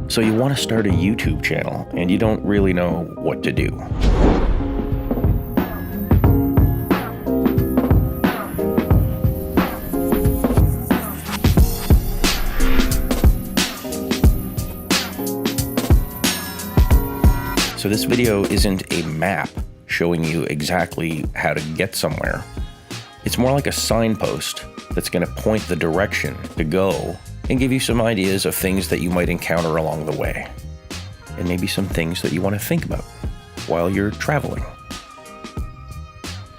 So you want to start a YouTube channel and you don't really know what to do. So this video isn't a map showing you exactly how to get somewhere. It's more like a signpost that's going to point the direction to go and give you some ideas of things that you might encounter along the way. And maybe some things that you want to think about while you're traveling.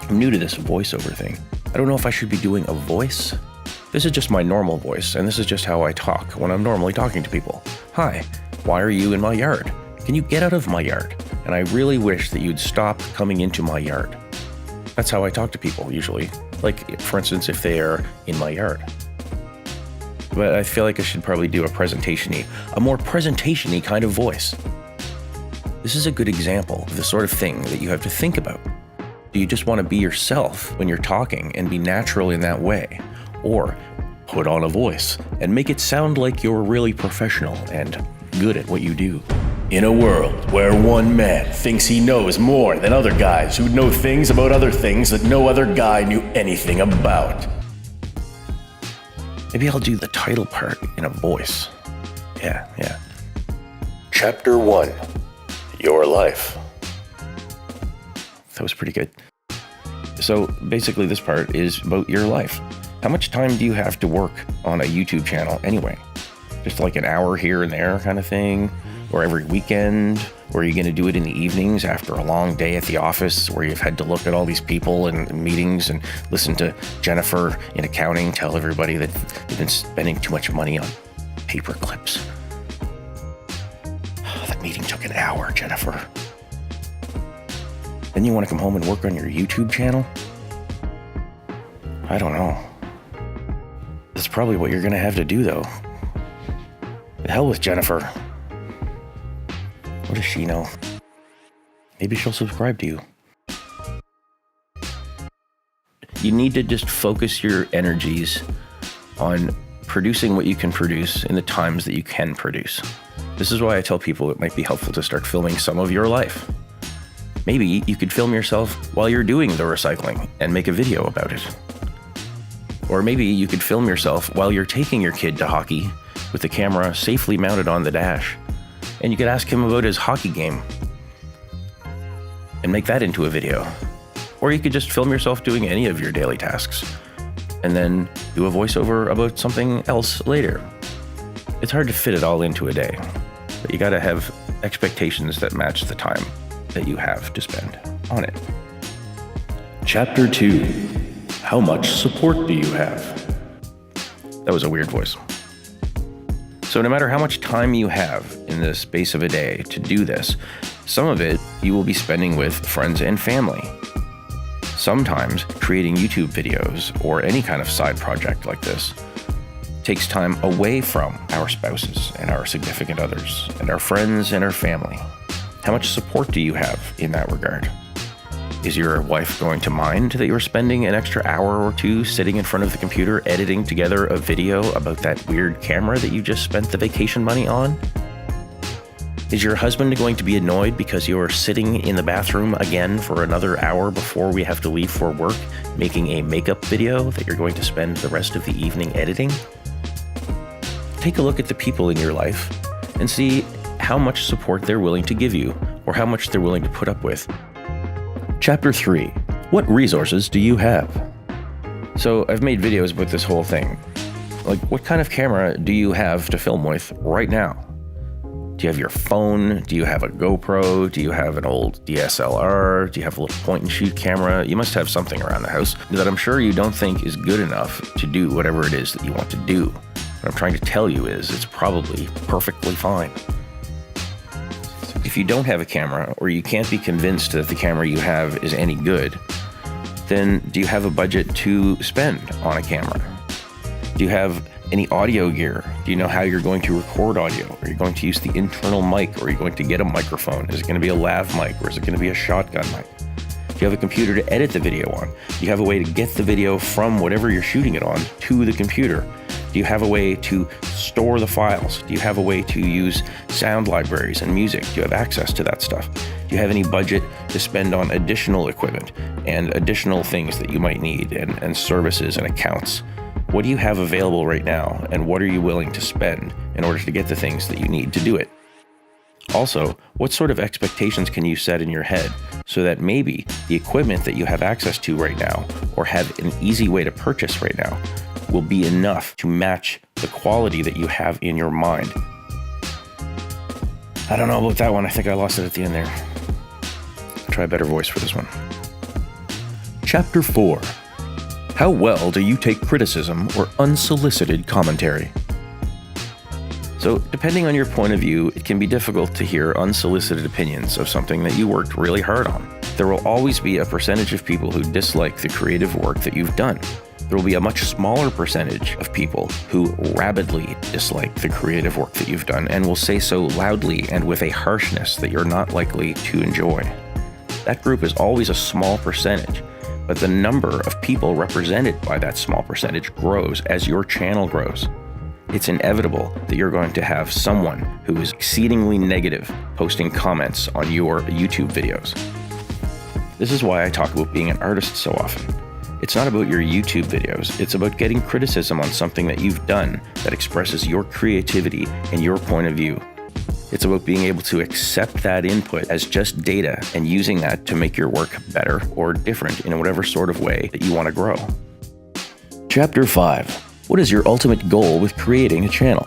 I'm new to this voiceover thing. I don't know if I should be doing a voice. This is just my normal voice, and this is just how I talk when I'm normally talking to people. Hi, why are you in my yard? Can you get out of my yard? And I really wish that you'd stop coming into my yard. That's how I talk to people usually. Like, for instance, if they are in my yard. But I feel like I should probably do a more presentation-y kind of voice. This is a good example of the sort of thing that you have to think about. Do you just want to be yourself when you're talking and be natural in that way? Or put on a voice and make it sound like you're really professional and good at what you do? In a world where one man thinks he knows more than other guys who know things about other things that no other guy knew anything about. Maybe I'll do the title part in a voice. Yeah. Chapter 1, Your Life. That was pretty good. So basically this part is about your life. How much time do you have to work on a YouTube channel anyway? Just like an hour here and there kind of thing? Or every weekend? Or are you going to do it in the evenings after a long day at the office where you've had to look at all these people and meetings and listen to Jennifer in accounting tell everybody that they've been spending too much money on paper clips? That meeting took an hour, Jennifer. Then you want to come home and work on your YouTube channel? I don't know. That's probably what you're going to have to do, though. The hell with Jennifer. What does she know? Maybe she'll subscribe to you. You need to just focus your energies on producing what you can produce in the times that you can produce. This is why I tell people it might be helpful to start filming some of your life. Maybe you could film yourself while you're doing the recycling and make a video about it. Or maybe you could film yourself while you're taking your kid to hockey with the camera safely mounted on the dash. And you could ask him about his hockey game and make that into a video. Or you could just film yourself doing any of your daily tasks and then do a voiceover about something else later. It's hard to fit it all into a day, but you gotta have expectations that match the time that you have to spend on it. Chapter 2, How much support do you have? That was a weird voice. So no matter how much time you have in the space of a day to do this, some of it you will be spending with friends and family. Sometimes creating YouTube videos or any kind of side project like this takes time away from our spouses and our significant others and our friends and our family. How much support do you have in that regard? Is your wife going to mind that you're spending an extra hour or two sitting in front of the computer editing together a video about that weird camera that you just spent the vacation money on? Is your husband going to be annoyed because you're sitting in the bathroom again for another hour before we have to leave for work, making a makeup video that you're going to spend the rest of the evening editing? Take a look at the people in your life and see how much support they're willing to give you or how much they're willing to put up with. Chapter 3, What resources do you have? So I've made videos about this whole thing. Like, what kind of camera do you have to film with right now? Do you have your phone? Do you have a GoPro? Do you have an old DSLR? Do you have a little point and shoot camera? You must have something around the house that I'm sure you don't think is good enough to do whatever it is that you want to do. What I'm trying to tell you is it's probably perfectly fine. If you don't have a camera, or you can't be convinced that the camera you have is any good, then do you have a budget to spend on a camera? Do you have any audio gear? Do you know how you're going to record audio? Are you going to use the internal mic, or are you going to get a microphone? Is it going to be a lav mic, or is it going to be a shotgun mic? Do you have a computer to edit the video on? Do you have a way to get the video from whatever you're shooting it on to the computer? Do Do you have a way to store the files? Do you have a way to use sound libraries and music? Do you have access to that stuff? Do you have any budget to spend on additional equipment and additional things that you might need and services and accounts? What do you have available right now, and what are you willing to spend in order to get the things that you need to do it? Also, what sort of expectations can you set in your head so that maybe the equipment that you have access to right now or have an easy way to purchase right now will be enough to match the quality that you have in your mind? I don't know about that one. I think I lost it at the end there. I'll try a better voice for this one. Chapter 4. How well do you take criticism or unsolicited commentary? So, depending on your point of view, it can be difficult to hear unsolicited opinions of something that you worked really hard on. There will always be a percentage of people who dislike the creative work that you've done. There will be a much smaller percentage of people who rabidly dislike the creative work that you've done and will say so loudly and with a harshness that you're not likely to enjoy. That group is always a small percentage, but the number of people represented by that small percentage grows as your channel grows. It's inevitable that you're going to have someone who is exceedingly negative posting comments on your YouTube videos. This is why I talk about being an artist so often. It's not about your YouTube videos, it's about getting criticism on something that you've done that expresses your creativity and your point of view. It's about being able to accept that input as just data and using that to make your work better or different in whatever sort of way that you want to grow. Chapter 5. What is your ultimate goal with creating a channel?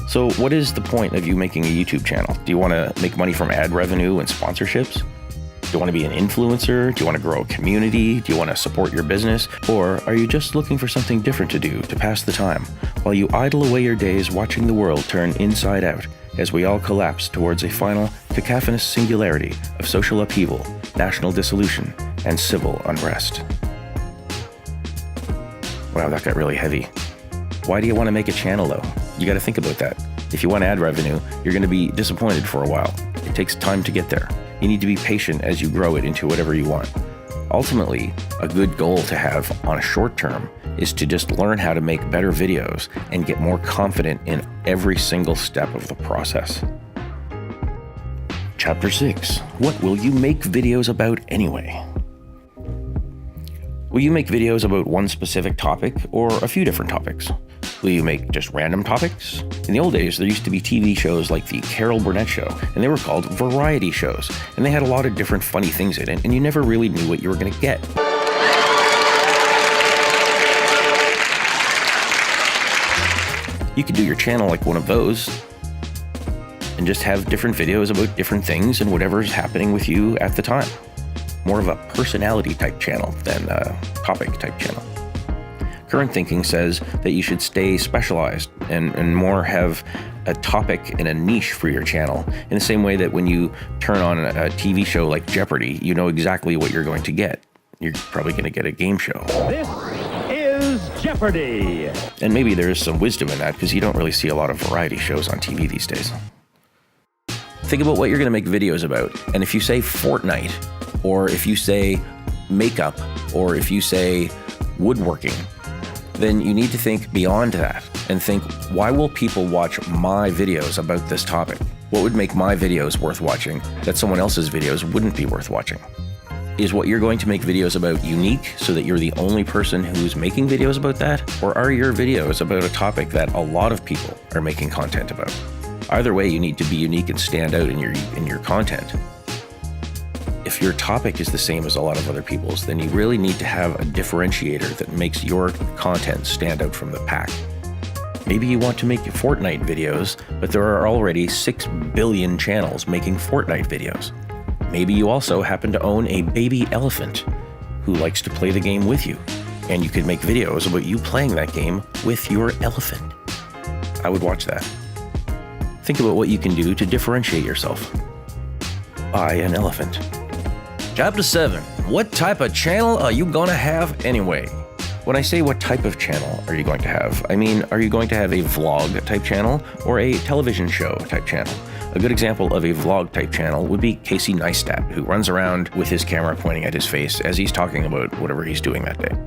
So what is the point of you making a YouTube channel? Do you want to make money from ad revenue and sponsorships? Do you want to be an influencer? Do you want to grow a community? Do you want to support your business? Or are you just looking for something different to do to pass the time while you idle away your days watching the world turn inside out as we all collapse towards a final cacophonous singularity of social upheaval, national dissolution, and civil unrest? Wow, that got really heavy. Why do you want to make a channel though? You got to think about that. If you want ad revenue, you're going to be disappointed for a while. It takes time to get there. You need to be patient as you grow it into whatever you want. Ultimately, a good goal to have on a short term is to just learn how to make better videos and get more confident in every single step of the process. Chapter 6. What will you make videos about anyway? Will you make videos about one specific topic or a few different topics? Will you make just random topics? In the old days, there used to be TV shows like The Carol Burnett Show, and they were called variety shows, and they had a lot of different funny things in it, and you never really knew what you were going to get. You could do your channel like one of those, and just have different videos about different things and whatever's happening with you at the time. More of a personality type channel than a topic type channel. Current thinking says that you should stay specialized and more have a topic and a niche for your channel, in the same way that when you turn on a TV show like Jeopardy, you know exactly what you're going to get. You're probably going to get a game show. This is Jeopardy! And maybe there is some wisdom in that, because you don't really see a lot of variety shows on TV these days. Think about what you're going to make videos about, and if you say Fortnite, or if you say makeup, or if you say woodworking, then you need to think beyond that and think, why will people watch my videos about this topic? What would make my videos worth watching that someone else's videos wouldn't be worth watching? Is what you're going to make videos about unique so that you're the only person who's making videos about that? Or are your videos about a topic that a lot of people are making content about? Either way, you need to be unique and stand out in your content. If your topic is the same as a lot of other people's, then you really need to have a differentiator that makes your content stand out from the pack. Maybe you want to make Fortnite videos, but there are already 6 billion channels making Fortnite videos. Maybe you also happen to own a baby elephant who likes to play the game with you, and you could make videos about you playing that game with your elephant. I would watch that. Think about what you can do to differentiate yourself. Buy an elephant. Chapter 7. What type of channel are you gonna have anyway? When I say what type of channel are you going to have, I mean, are you going to have a vlog type channel or a television show type channel? A good example of a vlog type channel would be Casey Neistat, who runs around with his camera pointing at his face as he's talking about whatever he's doing that day.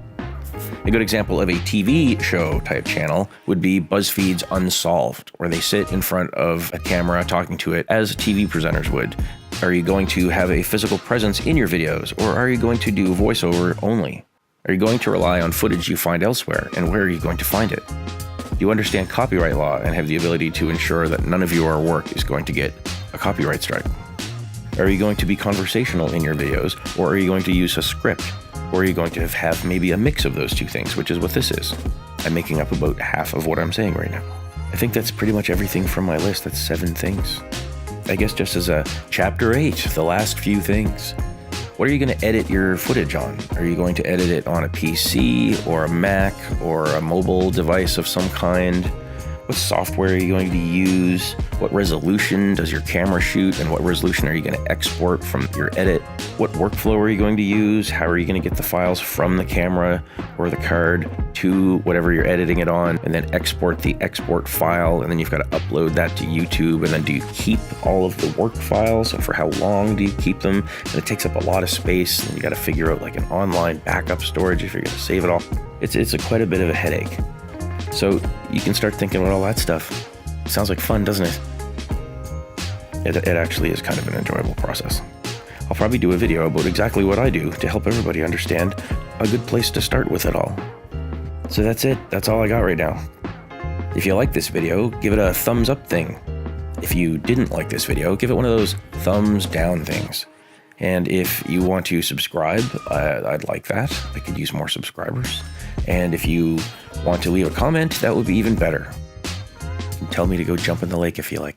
A good example of a TV show type channel would be BuzzFeed's Unsolved, where they sit in front of a camera talking to it as TV presenters would. Are you going to have a physical presence in your videos, or are you going to do voiceover only? Are you going to rely on footage you find elsewhere, and where are you going to find it? Do you understand copyright law and have the ability to ensure that none of your work is going to get a copyright strike? Are you going to be conversational in your videos, or are you going to use a script? Or are you going to have maybe a mix of those two things, which is what this is? I'm making up about half of what I'm saying right now. I think that's pretty much everything from my list. That's 7 things. I guess just as a chapter 8, the last few things. What are you going to edit your footage on? Are you going to edit it on a PC or a Mac or a mobile device of some kind? What software are you going to use? What resolution does your camera shoot? And what resolution are you going to export from your edit? What workflow are you going to use? How are you going to get the files from the camera or the card to whatever you're editing it on, and then export the export file, and then you've got to upload that to YouTube, and then do you keep all of the work files, and for how long do you keep them? And it takes up a lot of space, and you got to figure out like an online backup storage if you're going to save it all. It's quite a bit of a headache. So you can start thinking about all that stuff. Sounds like fun, doesn't it? It actually is kind of an enjoyable process. I'll probably do a video about exactly what I do to help everybody understand a good place to start with it all. So that's it. That's all I got right now. If you like this video, give it a thumbs up thing. If you didn't like this video, give it one of those thumbs down things. And if you want to subscribe, I'd like that. I could use more subscribers. And if you want to leave a comment, that would be even better. And tell me to go jump in the lake if you like.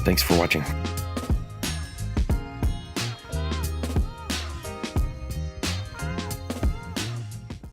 Thanks for watching.